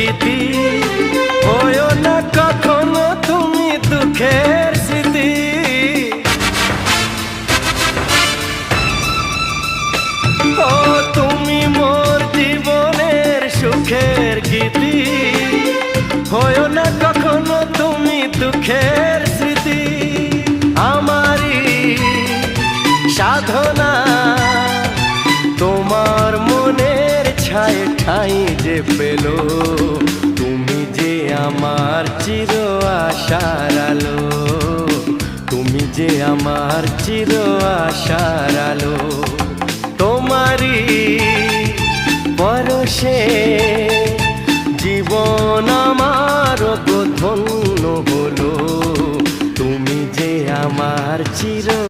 গীতি, হয়ো না কখনো তুমি দুঃখের স্মৃতি। ও তুমি মোর জীবনের সুখের গীতি, হয়ো না কখনো তুমি দুঃখের স্মৃতি। আমারই সাধনা তোমার মনের ছায় ঠাঁই যে পেল, তুমি যে আমার চির আশার আলো, তুমি যে আমার চির আশার আলো। তোমারই পরশে জীবন আমার ধন্য হলো, তুমি যে আমার চির